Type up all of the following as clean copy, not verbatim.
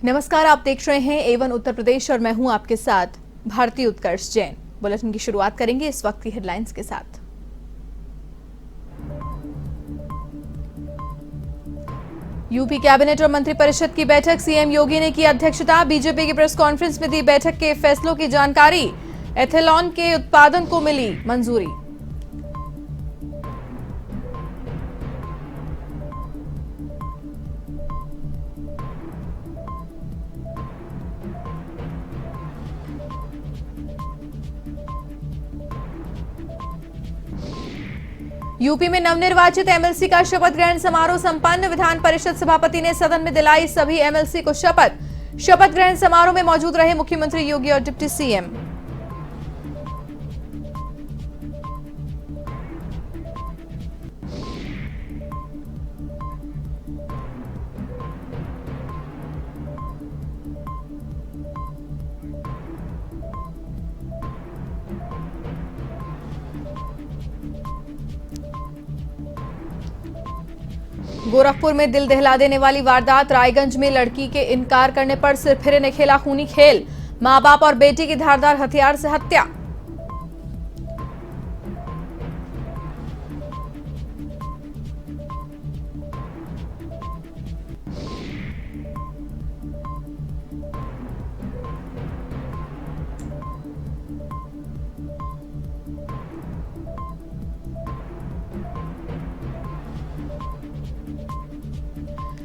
नमस्कार, आप देख रहे हैं एवन उत्तर प्रदेश और मैं हूं आपके साथ भारती उत्कर्ष जैन। बुलेटिन की शुरुआत करेंगे इस वक्त की हेडलाइंस के साथ। यूपी कैबिनेट और मंत्रिपरिषद की बैठक, सीएम योगी ने की अध्यक्षता। बीजेपी की प्रेस कॉन्फ्रेंस में दी बैठक के फैसलों की जानकारी। एथेनॉल के उत्पादन को मिली मंजूरी। यूपी में नवनिर्वाचित एमएलसी का शपथ ग्रहण समारोह संपन्न। विधान परिषद सभापति ने सदन में दिलाई सभी एमएलसी को शपथ। शपथ ग्रहण समारोह में मौजूद रहे मुख्यमंत्री योगी और डिप्टी सीएम। गोरखपुर में दिल दहला देने वाली वारदात। रायगंज में लड़की के इनकार करने पर सिरफिरे ने खेला खूनी खेल। मां बाप और बेटी की धारदार हथियार से हत्या।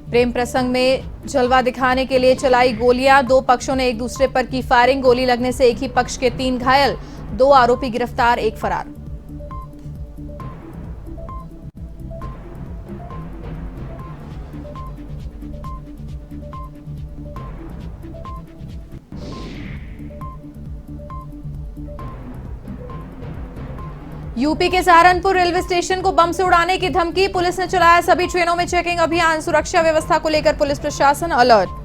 प्रेम प्रसंग में जलवा दिखाने के लिए चलाई गोलियां। दो पक्षों ने एक दूसरे पर की फायरिंग। गोली लगने से एक ही पक्ष के 3 घायल, 2 आरोपी गिरफ्तार, 1 फरार। यूपी के सहारनपुर रेलवे स्टेशन को बम से उड़ाने की धमकी। पुलिस ने चलाया सभी ट्रेनों में चेकिंग अभियान। सुरक्षा व्यवस्था को लेकर पुलिस प्रशासन अलर्ट।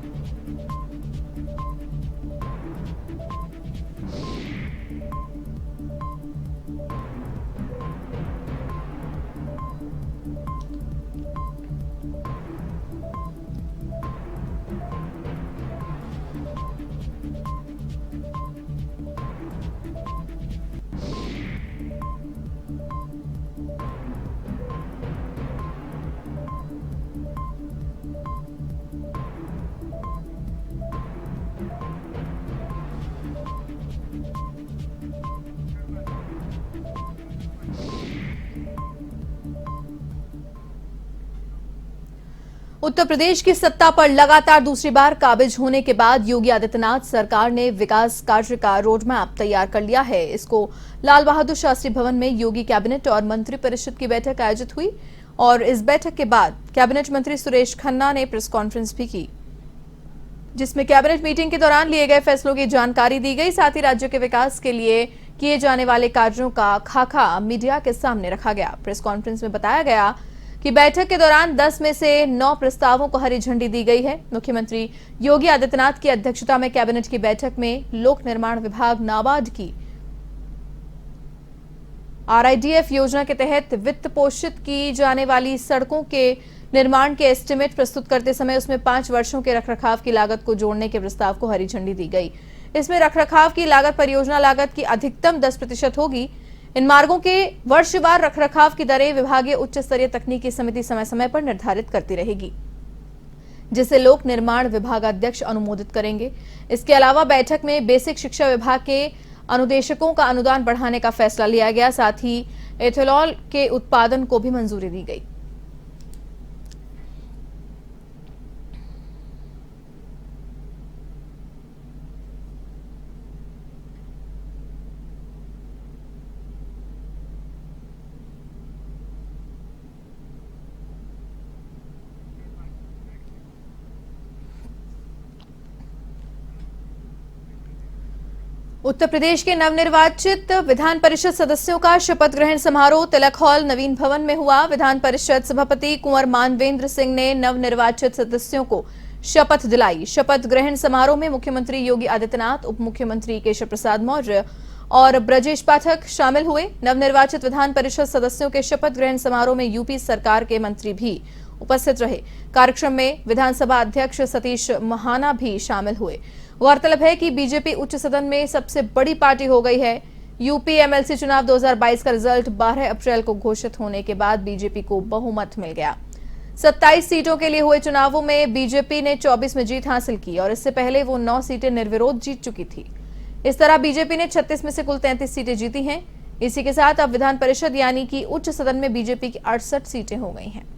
उत्तर प्रदेश की सत्ता पर लगातार दूसरी बार काबिज होने के बाद योगी आदित्यनाथ सरकार ने विकास कार्य का रोड मैप तैयार कर लिया है। इसको लाल बहादुर शास्त्री भवन में योगी कैबिनेट और मंत्रिपरिषद की बैठक आयोजित हुई और इस बैठक के बाद कैबिनेट मंत्री सुरेश खन्ना ने प्रेस कॉन्फ्रेंस भी की, जिसमें कैबिनेट मीटिंग के दौरान लिए गए फैसलों की जानकारी दी गई। साथ ही राज्य के विकास के लिए किए जाने वाले कार्यों का खाका मीडिया के सामने रखा गया। प्रेस कॉन्फ्रेंस में बताया गया कि बैठक के दौरान 10 में से 9 प्रस्तावों को हरी झंडी दी गई है। मुख्यमंत्री योगी आदित्यनाथ की अध्यक्षता में कैबिनेट की बैठक में लोक निर्माण विभाग नाबार्ड की आरआईडीएफ योजना के तहत वित्त पोषित की जाने वाली सड़कों के निर्माण के एस्टीमेट प्रस्तुत करते समय उसमें 5 वर्षों के रखरखाव की लागत को जोड़ने के प्रस्ताव को हरी झंडी दी गई। इसमें रखरखाव की लागत परियोजना लागत की अधिकतम 10% होगी। इन मार्गों के वर्षवार रखरखाव की दरें विभागीय उच्च स्तरीय तकनीकी समिति समय समय पर निर्धारित करती रहेगी, जिसे लोक निर्माण विभागाध्यक्ष अनुमोदित करेंगे। इसके अलावा बैठक में बेसिक शिक्षा विभाग के अनुदेशकों का अनुदान बढ़ाने का फैसला लिया गया। साथ ही एथेनॉल के उत्पादन को भी मंजूरी दी गई। उत्तर प्रदेश के नवनिर्वाचित विधान परिषद सदस्यों का शपथ ग्रहण समारोह तिलक हॉल नवीन भवन में हुआ। विधान परिषद सभापति कुंवर मानवेंद्र सिंह ने नवनिर्वाचित सदस्यों को शपथ दिलाई। शपथ ग्रहण समारोह में मुख्यमंत्री योगी आदित्यनाथ, उप मुख्यमंत्री केशव प्रसाद मौर्य और ब्रजेश पाठक शामिल हुए। नवनिर्वाचित विधान परिषद सदस्यों के शपथ ग्रहण समारोह में यूपी सरकार के मंत्री भी उपस्थित रहे। कार्यक्रम में विधानसभा अध्यक्ष सतीश महाना भी शामिल हुए। गौरतलब है कि बीजेपी उच्च सदन में सबसे बड़ी पार्टी हो गई है। यूपी एमएलसी चुनाव 2022 का रिजल्ट 12 अप्रैल को घोषित होने के बाद बीजेपी को बहुमत मिल गया। 27 सीटों के लिए हुए चुनावों में बीजेपी ने 24 में जीत हासिल की और इससे पहले वो 9 सीटें निर्विरोध जीत चुकी थी। इस तरह बीजेपी ने 36 में से कुल 33 सीटें जीती हैं। इसी के साथ अब विधान परिषद यानी कि उच्च सदन में बीजेपी की 68 सीटें हो गई हैं।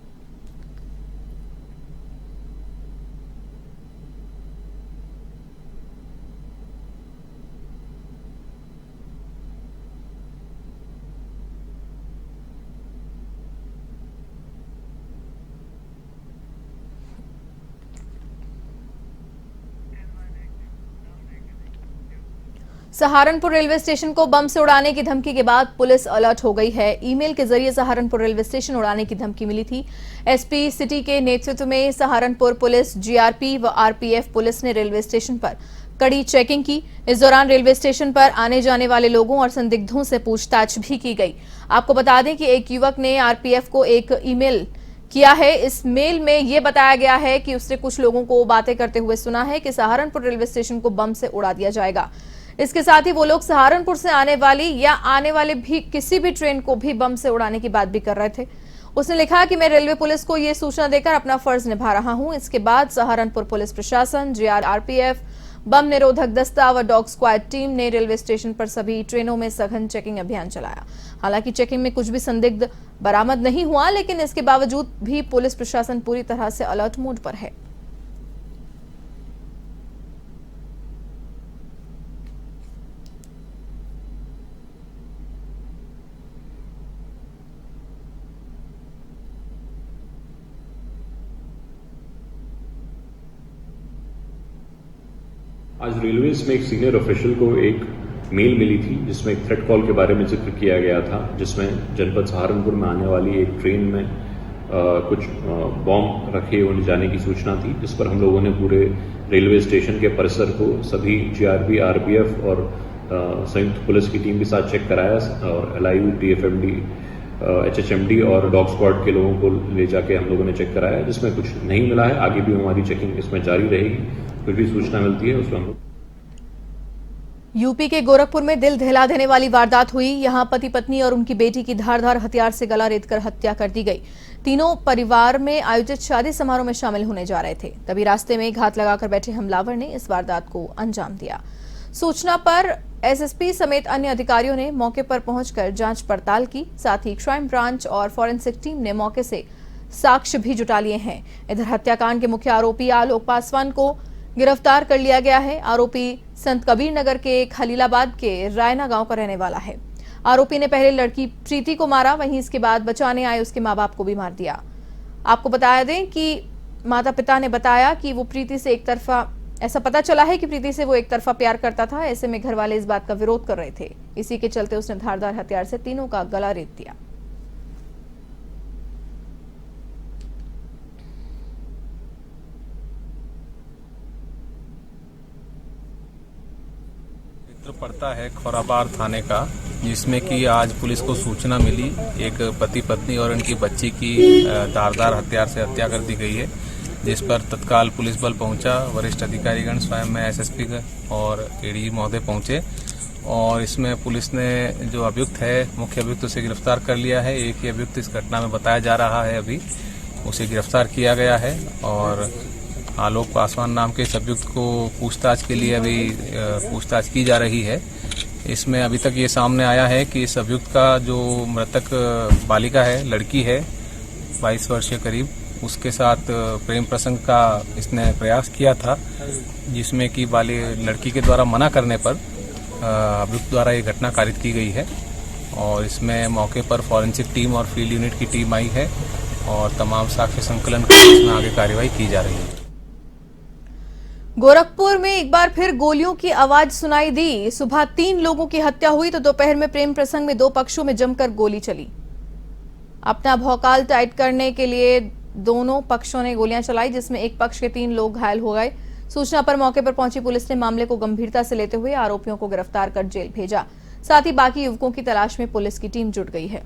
सहारनपुर रेलवे स्टेशन को बम से उड़ाने की धमकी के बाद पुलिस अलर्ट हो गई है। ईमेल के जरिए सहारनपुर रेलवे स्टेशन उड़ाने की धमकी मिली थी। एसपी सिटी के नेतृत्व में सहारनपुर पुलिस, जीआरपी व आरपीएफ पुलिस ने रेलवे स्टेशन पर कड़ी चेकिंग की। इस दौरान रेलवे स्टेशन पर आने जाने वाले लोगों और संदिग्धों से पूछताछ भी की गई। आपको बता दें कि एक युवक ने आरपीएफ को एक ईमेल किया है। इस मेल में यह बताया गया है कि उसने कुछ लोगों को बातें करते हुए सुना है कि सहारनपुर रेलवे स्टेशन को बम से उड़ा दिया जाएगा। इसके साथ ही वो लोग सहारनपुर से आने वाली या आने वाले भी किसी भी ट्रेन को भी बम से उड़ाने की बात भी कर रहे थे। उसने लिखा कि मैं रेलवे पुलिस को ये सूचना देकर अपना फर्ज निभा रहा हूं। इसके बाद सहारनपुर पुलिस प्रशासन, आरपीएफ, बम निरोधक दस्ता व डॉग स्क्वाड टीम ने रेलवे स्टेशन पर सभी ट्रेनों में सघन चेकिंग अभियान चलाया। हालांकि चेकिंग में कुछ भी संदिग्ध बरामद नहीं हुआ, लेकिन इसके बावजूद भी पुलिस प्रशासन पूरी तरह से अलर्ट मोड पर है। आज रेलवेज में एक सीनियर ऑफिशियल को एक मेल मिली थी जिसमें एक थ्रेट कॉल के बारे में जिक्र किया गया था, जिसमें जनपद सहारनपुर में आने वाली एक ट्रेन में कुछ बॉम्ब रखे होने जाने की सूचना थी, जिस पर हम लोगों ने पूरे रेलवे स्टेशन के परिसर को सभी जीआरपी, आरपीएफ और संयुक्त पुलिस की टीम के साथ चेक कराया और एलआईयू, टीएफएमडी, एचएचएमडी और डॉग स्क्वाड के लोगों को ले जाके हम लोगों ने चेक कराया, जिसमें कुछ नहीं मिला है। आगे भी हमारी चेकिंग इसमें जारी रहेगी। कुछ भी सूचना मिलती है उसमें हम लोग। यूपी के गोरखपुर में दिल दहला देने वाली वारदात हुई। यहां पति पत्नी और उनकी बेटी की धारदार हथियार से गला रेतकर हत्या कर दी गई। तीनों परिवार में आयोजित शादी समारोह में शामिल होने जा रहे थे, तभी रास्ते में घात लगाकर बैठे हमलावर ने इस वारदात को अंजाम दिया। सूचना पर एसएसपी समेत अन्य अधिकारियों ने मौके पर पहुंचकर जांच पड़ताल की। साथ ही क्राइम ब्रांच और फॉरेंसिक टीम ने मौके से साक्ष्य भी जुटा लिए हैं। इधर हत्याकांड के मुख्य आरोपी आलोक पासवान को गिरफ्तार कर लिया गया है। आरोपी संत कबीर नगर के खलीलाबाद के रायना गांव का रहने वाला है। आरोपी ने पहले लड़की प्रीति को मारा, वहीं इसके बाद बचाने आए उसके मां बाप को भी मार दिया। आपको बता दें कि माता पिता ने बताया कि वो प्रीति से एक तरफा, ऐसा पता चला है कि प्रीति से वो एक तरफा प्यार करता था। ऐसे में घर वाले इस बात का विरोध कर रहे थे। इसी के चलते उसने धारदार हथियार से तीनों का गला रेत दिया। पड़ता है खोराबार थाने का, जिसमें कि आज पुलिस को सूचना मिली एक पति पत्नी और उनकी बच्ची की धारदार हथियार से हत्या कर दी गई है, जिस पर तत्काल पुलिस बल पहुंचा। वरिष्ठ अधिकारीगण स्वयं में एसएसपी और एडीजी महोदय पहुंचे और इसमें पुलिस ने जो अभियुक्त है, मुख्य अभियुक्त, उसे गिरफ्तार कर लिया है। एक ही अभियुक्त इस घटना में बताया जा रहा है, अभी उसे गिरफ्तार किया गया है और आलोक पासवान नाम के इस अभियुक्त को पूछताछ के लिए अभी पूछताछ की जा रही है। इसमें अभी तक ये सामने आया है कि इस अभियुक्त का जो मृतक बालिका है, लड़की है 22 वर्षीय करीब, उसके साथ प्रेम प्रसंग का इसने प्रयास किया था, जिसमें कि लड़की के द्वारा मना करने पर अभियुक्त द्वारा ये घटना कारित की गई है और इसमें मौके पर फॉरेंसिक टीम और फील्ड यूनिट की टीम आई है और तमाम साक्ष्य संकलन कर इसमें आगे कार्रवाई की जा रही है। गोरखपुर में एक बार फिर गोलियों की आवाज सुनाई दी। सुबह 3 लोगों की हत्या हुई तो दोपहर में प्रेम प्रसंग में 2 पक्षों में जमकर गोली चली। अपना भौकाल टाइट करने के लिए दोनों पक्षों ने गोलियां चलाई, जिसमें एक पक्ष के 3 लोग घायल हो गए। सूचना पर मौके पर पहुंची पुलिस ने मामले को गंभीरता से लेते हुए आरोपियों को गिरफ्तार कर जेल भेजा। साथ ही बाकी युवकों की तलाश में पुलिस की टीम जुट गई है।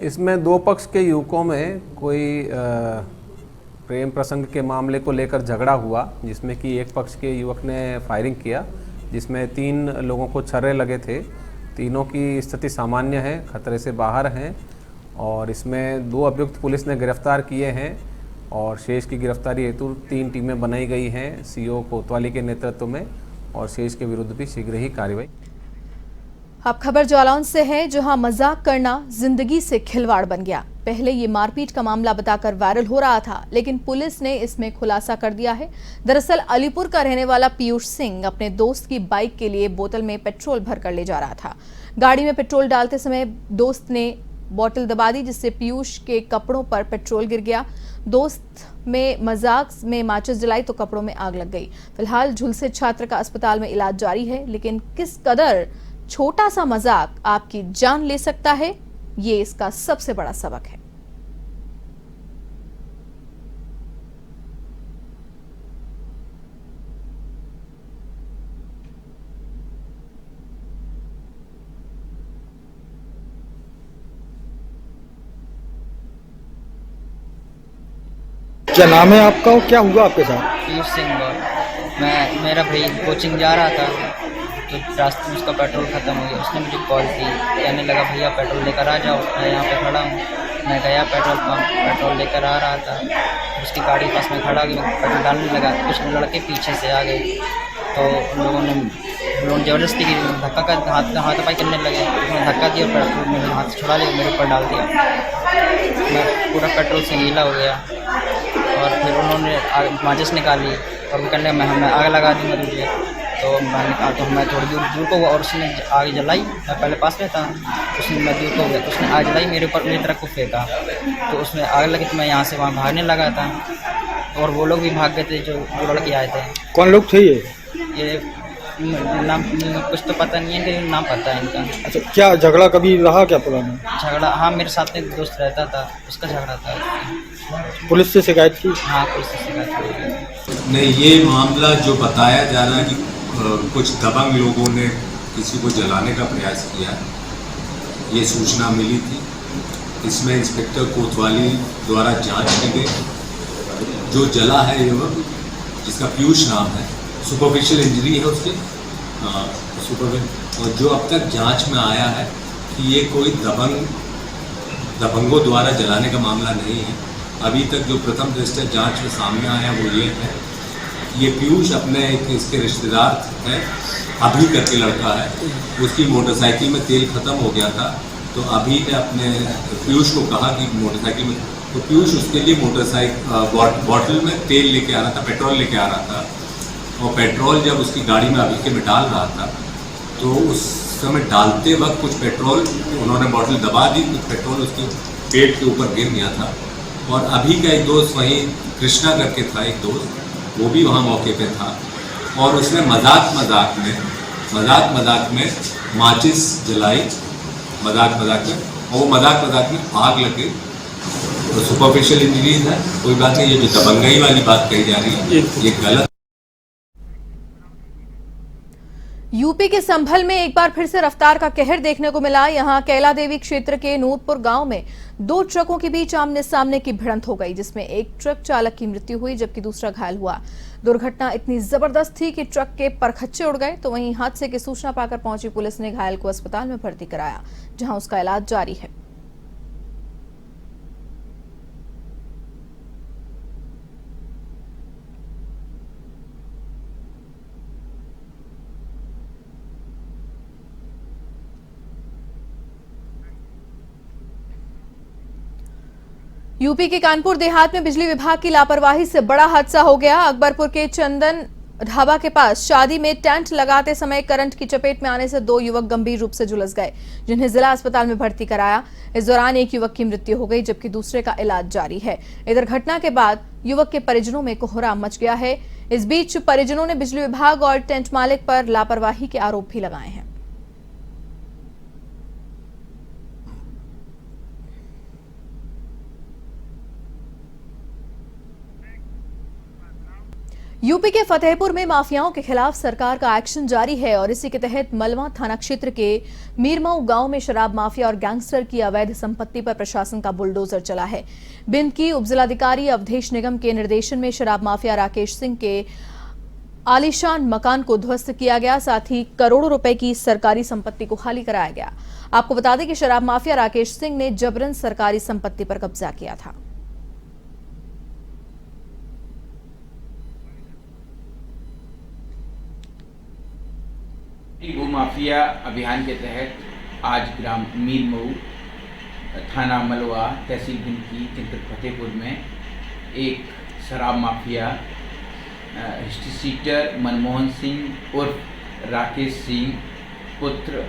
इसमें दो पक्ष के युवकों में कोई प्रेम प्रसंग के मामले को लेकर झगड़ा हुआ, जिसमें कि एक पक्ष के युवक ने फायरिंग किया, जिसमें 3 लोगों को छर्रे लगे थे। तीनों की स्थिति सामान्य है, खतरे से बाहर हैं और इसमें 2 अभियुक्त पुलिस ने गिरफ्तार किए हैं और शेष की गिरफ्तारी हेतु 3 टीमें बनाई गई हैं सीओ कोतवाली के नेतृत्व में और शेष के विरुद्ध भी शीघ्र ही कार्रवाई। अब खबर जालौन से है, जहां मजाक करना जिंदगी से खिलवाड़ बन गया। पहले ये मारपीट का मामला बताकर वायरल हो रहा था, लेकिन पुलिस ने इसमें खुलासा कर दिया है। दरअसल अलीपुर का रहने वाला पीयूष सिंह अपने दोस्त की बाइक के लिए बोतल में पेट्रोल भर कर ले जा रहा था। गाड़ी में पेट्रोल डालते समय दोस्त ने बोतल दबा दी, जिससे पीयूष के कपड़ों पर पेट्रोल गिर गया। दोस्त में मजाक में माचिस जलाई तो कपड़ों में आग लग गई। फिलहाल झुलसे छात्र का अस्पताल में इलाज जारी है, लेकिन किस कदर छोटा सा मजाक आपकी जान ले सकता है, ये इसका सबसे बड़ा सबक है। क्या नाम है आपका और क्या हुआ आपके साथ? पीयूष सिंह और मेरा भाई कोचिंग जा रहा था, तो रास्ते में उसका पेट्रोल ख़त्म हो गया। उसने मुझे कॉल की, कहने लगा भैया पेट्रोल लेकर आ जाओ, मैं यहाँ पे खड़ा हूँ। मैं गया पेट्रोल पंप, पेट्रोल लेकर आ रहा था, उसकी गाड़ी पास में खड़ा गया, पेट्रोल डालने लगा। कुछ लड़के पीछे से आ गए, तो उन लोगों ने ज़बरदस्ती की धक्का कर हाथापाई करने लगे। उसने धक्का दिया, पेट्रोल मेरे हाथ से छुड़ा लिया, मेरे ऊपर डाल दिया। मैं पूरा पेट्रोल से गीला हो गया और फिर उन्होंने माचिस निकाली और वो कहने मैं आग लगा दूँगा तुझे। तो मैंने कहा तो मैं थोड़ी दूर को हुआ और उसने आग जलाई। मैं पहले पास में था, उसने मैं दूर को गया तो उसने आग जलाई, मेरे ऊपर मेरी तरफ को फेंका, तो उसमें आग लगी तो मैं यहाँ से वहाँ भागने लगा था और वो लोग भी भाग गए थे, जो लड़के आए थे। कौन लोग थे ये नाम कुछ तो पता नहीं है, कि नाम पता है इनका। अच्छा, क्या झगड़ा कभी रहा क्या पुराना? झगड़ा, हाँ, मेरे साथ एक दोस्त रहता था, उसका झगड़ा था। पुलिस से शिकायत की? हाँ, पुलिस से शिकायत की। नहीं, ये मामला जो बताया जा रहा है कि कुछ दबंग लोगों ने किसी को जलाने का प्रयास किया, ये सूचना मिली थी। इसमें इंस्पेक्टर कोतवाली द्वारा जांच की गई। जो जला है युवक, जिसका पीयूष नाम है, सुपरफिशियल इंजरी है उसके और जो अब तक जांच में आया है कि ये कोई दबंगों द्वारा जलाने का मामला नहीं है। अभी तक जो प्रथम दृष्टया जांच में सामने आया वो ये है, ये पीयूष अपने एक इसके रिश्तेदार हैं, अभी करके लड़का है, उसकी मोटरसाइकिल में तेल खत्म हो गया था, तो अभी ने अपने पीयूष को कहा कि मोटरसाइकिल में, तो पीयूष उसके लिए मोटरसाइकिल बॉटल में तेल लेके आ रहा था, पेट्रोल लेके आ रहा था, और पेट्रोल जब उसकी गाड़ी में अभी के में डाल रहा था तो उस समय डालते वक्त कुछ पेट्रोल उन्होंने बॉटल दबा दी, कुछ पेट्रोल उसके पेट के ऊपर गिर गया था। और अभी का एक दोस्त वहीं कृष्णा करके था, एक दोस्त, वो भी वहाँ मौके पे था और उसने मजाक मजाक में माचिस जलाई, मजाक में, और वो मजाक में आग लग गई। तो सुपरफिशियल इंजरीज है, कोई बात नहीं। ये जो दबंगई वाली बात कही जा रही है ये गलत। यूपी के संभल में एक बार फिर से रफ्तार का कहर देखने को मिला। यहां कैला देवी क्षेत्र के नूरपुर गांव में 2 ट्रकों के बीच आमने सामने की भिड़ंत हो गई, जिसमें एक ट्रक चालक की मृत्यु हुई जबकि दूसरा घायल हुआ। दुर्घटना इतनी जबरदस्त थी कि ट्रक के परखच्चे उड़ गए। तो वहीं हादसे की सूचना पाकर पहुंची पुलिस ने घायल को अस्पताल में भर्ती कराया, जहां उसका इलाज जारी है। यूपी के कानपुर देहात में बिजली विभाग की लापरवाही से बड़ा हादसा हो गया। अकबरपुर के चंदन ढाबा के पास शादी में टेंट लगाते समय करंट की चपेट में आने से 2 युवक गंभीर रूप से झुलस गए, जिन्हें जिला अस्पताल में भर्ती कराया। इस दौरान एक युवक की मृत्यु हो गई जबकि दूसरे का इलाज जारी है। इधर घटना के बाद युवक के परिजनों में कोहराम मच गया है। इस बीच परिजनों ने बिजली विभाग और टेंट मालिक पर लापरवाही के आरोप भी लगाए हैं। यूपी के फतेहपुर में माफियाओं के खिलाफ सरकार का एक्शन जारी है और इसी के तहत मलवा थाना क्षेत्र के मीरमऊ गांव में शराब माफिया और गैंगस्टर की अवैध संपत्ति पर प्रशासन का बुलडोजर चला है। भिंड की उपजिलाधिकारी अवधेश निगम के निर्देशन में शराब माफिया राकेश सिंह के आलीशान मकान को ध्वस्त किया गया, साथ ही करोड़ों रुपए की सरकारी संपत्ति को खाली कराया गया। आपको बता दें कि शराब माफिया राकेश सिंह ने जबरन सरकारी संपत्ति पर कब्जा किया था। गो माफिया अभियान के तहत आज ग्राम मीरमऊ, थाना मलवा, तहसील भिंड की जनपद फतेहपुर में एक शराब mafia history sheeter Manmohan Singh उर्फ राकेश सिंह पुत्र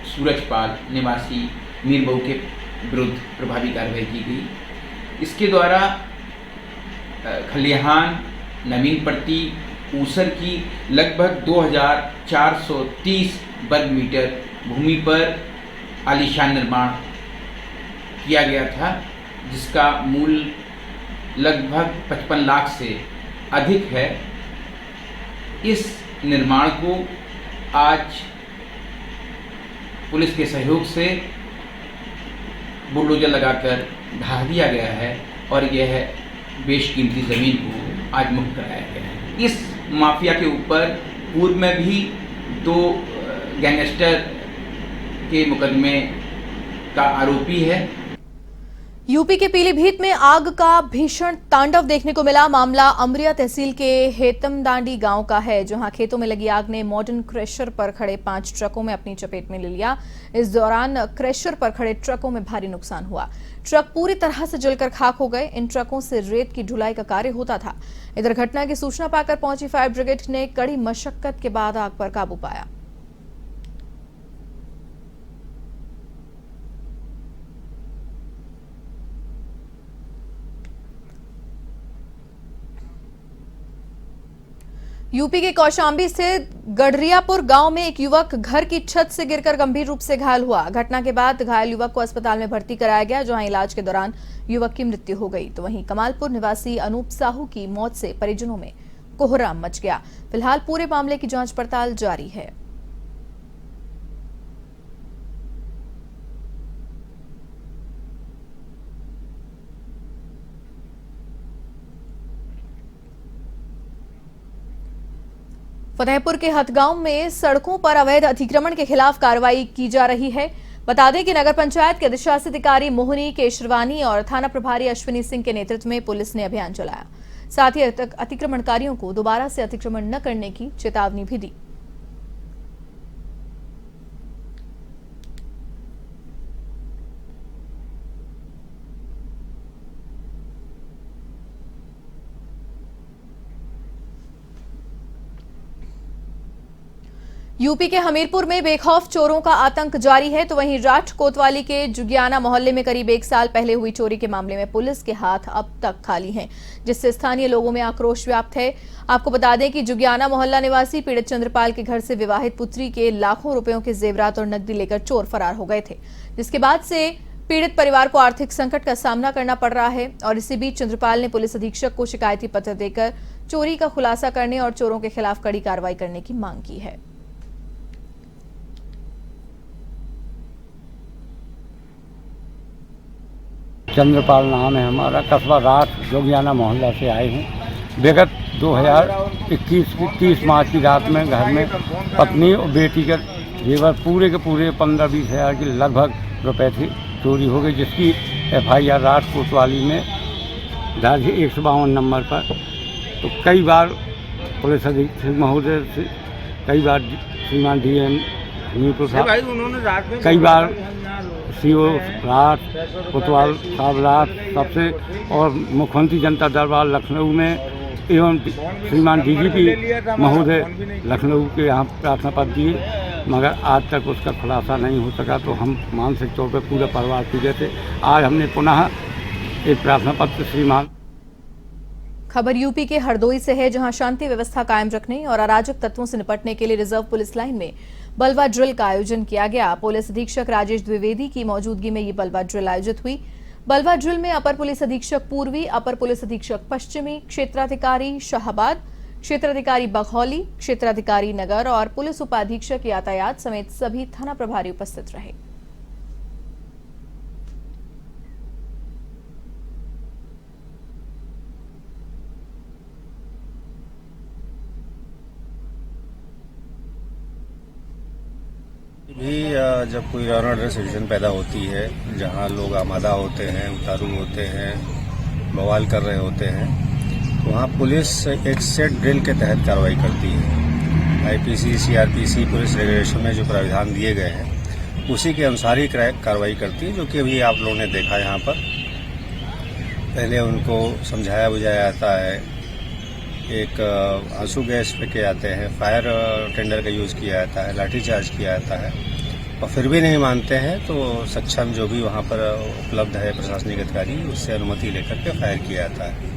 सूरजपाल निवासी मीरमऊ के विरुद्ध प्रभावी कार्रवाई की गई। इसके द्वारा खलिहान नवीनपट्टी ऊसर की लगभग 2430 वर्ग मीटर भूमि पर आलीशान निर्माण किया गया था, जिसका मूल्य लगभग 55 लाख से अधिक है। इस निर्माण को आज पुलिस के सहयोग से बुलडोजर लगाकर ढा दिया गया है और यह बेशकीमती ज़मीन को आज मुक्त कराया गया है। इस माफिया के ऊपर पूर्व में भी 2 गैंगस्टर के मुकदमे का आरोपी है। यूपी के पीलीभीत में आग का भीषण तांडव देखने को मिला। मामला अमरिया तहसील के हेतमदांडी गांव का है, जहां खेतों में लगी आग ने मॉडर्न क्रेशर पर खड़े 5 ट्रकों में अपनी चपेट में ले लिया। इस दौरान क्रेशर पर खड़े ट्रकों में भारी नुकसान हुआ। ट्रक पूरी तरह से जलकर खाक हो गए। इन ट्रकों से रेत की ढुलाई का कार्य होता था। इधर घटना की सूचना पाकर पहुंची फायर ब्रिगेड ने कड़ी मशक्कत के बाद आग पर काबू पाया। यूपी के कौशाम्बी स्थित गढ़रियापुर गांव में एक युवक घर की छत से गिरकर गंभीर रूप से घायल हुआ। घटना के बाद घायल युवक को अस्पताल में भर्ती कराया गया, जहां इलाज के दौरान युवक की मृत्यु हो गई। तो वहीं कमालपुर निवासी अनूप साहू की मौत से परिजनों में कोहराम मच गया। फिलहाल पूरे मामले की जांच पड़ताल जारी है। फतेहपुर के हथगांव में सड़कों पर अवैध अतिक्रमण के खिलाफ कार्रवाई की जा रही है। बता दें कि नगर पंचायत के अधिशासी अधिकारी मोहनी केशरवानी और थाना प्रभारी अश्विनी सिंह के नेतृत्व में पुलिस ने अभियान चलाया। साथ ही अतिक्रमणकारियों को दोबारा से अतिक्रमण न करने की चेतावनी भी दी। यूपी के हमीरपुर में बेखौफ चोरों का आतंक जारी है। तो वहीं राठ कोतवाली के जुगियाना मोहल्ले में करीब 1 साल पहले हुई चोरी के मामले में पुलिस के हाथ अब तक खाली हैं, जिससे स्थानीय लोगों में आक्रोश व्याप्त है। आपको बता दें कि जुगियाना मोहल्ला निवासी पीड़ित चंद्रपाल के घर से विवाहित पुत्री के लाखों रुपयों के जेवरात और नकदी लेकर चोर फरार हो गए थे, जिसके बाद से पीड़ित परिवार को आर्थिक संकट का सामना करना पड़ रहा है। और इसी बीच चंद्रपाल ने पुलिस अधीक्षक को शिकायती पत्र देकर चोरी का खुलासा करने और चोरों के खिलाफ कड़ी कार्रवाई करने की मांग की है। चंद्रपाल नाम है हमारा, कस्बा राठ जोगियाना मोहल्ला से आए हैं। विगत 2021 की 30 मार्च की रात में घर में पत्नी और बेटी का जेवर पूरे के पूरे 15-20 हज़ार की लगभग रुपए थी चोरी हो गई, जिसकी FIR राठ कोतवाली में दर्ज 152 नंबर पर। तो कई बार पुलिस अधीक्षक महोदय से, कई बार श्रीमान DM हमीरपुर साहब, कई बार CO राठ कोतवाल साहब राठ सबसे, और मुख्यमंत्री जनता दरबार लखनऊ में एवं श्रीमान DGP महोदय लखनऊ के यहाँ प्रार्थना पत्र दिए, मगर आज तक उसका खुलासा नहीं हो सका। तो हम मानसिक तौर पर पूरे परिवार पीड़ित थे। आज हमने पुनः एक प्रार्थना पत्र श्रीमान। खबर यूपी के हरदोई से है, जहां शांति व्यवस्था कायम रखने और अराजक तत्वों से निपटने के लिए रिजर्व पुलिस लाइन में बलवा ड्रिल का आयोजन किया गया। पुलिस अधीक्षक राजेश द्विवेदी की मौजूदगी में ये बलवा ड्रिल आयोजित हुई। बलवा ड्रिल में अपर पुलिस अधीक्षक पूर्वी, अपर पुलिस अधीक्षक पश्चिमी, क्षेत्राधिकारी शाहबाद, क्षेत्राधिकारी बघौली, क्षेत्राधिकारी नगर और पुलिस उपाधीक्षक यातायात समेत सभी थाना प्रभारी उपस्थित रहे। भी जब कोई लॉ एंड ऑर्डर सिचुएशन पैदा होती है, जहां लोग आमादा होते हैं, उतारू होते हैं, बवाल कर रहे होते हैं, तो वहाँ पुलिस एक सेट ड्रिल के तहत कार्रवाई करती है। आईपीसी, सीआरपीसी पुलिस रेगुलेशन में जो प्राविधान दिए गए हैं उसी के अनुसार ही कार्रवाई करती है, जो कि अभी आप लोगों ने देखा यहाँ पर। पहले उनको समझाया बुझाया जाता है, एक आंसू गैस फेंके जाते हैं, फायर टेंडर का यूज़ किया जाता है, लाठीचार्ज किया जाता है, और फिर भी नहीं मानते हैं तो सक्षम जो भी वहाँ पर उपलब्ध है प्रशासनिक अधिकारी, उससे अनुमति लेकर के फायर किया जाता है।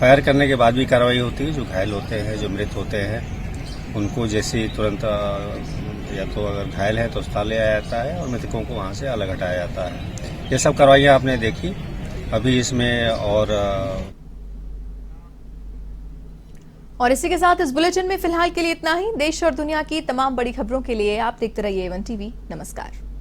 फायर करने के बाद भी कार्रवाई होती है। जो घायल होते हैं, जो मृत होते हैं, उनको जैसे तुरंत या तो अगर घायल है तो अस्पताल ले आया जाता है और मृतकों को वहाँ से अलग हटाया जाता है। ये सब कार्रवाइयाँ आपने देखी। अभी इसमें और इसी के साथ इस बुलेटिन में फिलहाल के लिए इतना ही। देश और दुनिया की तमाम बड़ी खबरों के लिए आप देखते रहिए A1 TV। नमस्कार।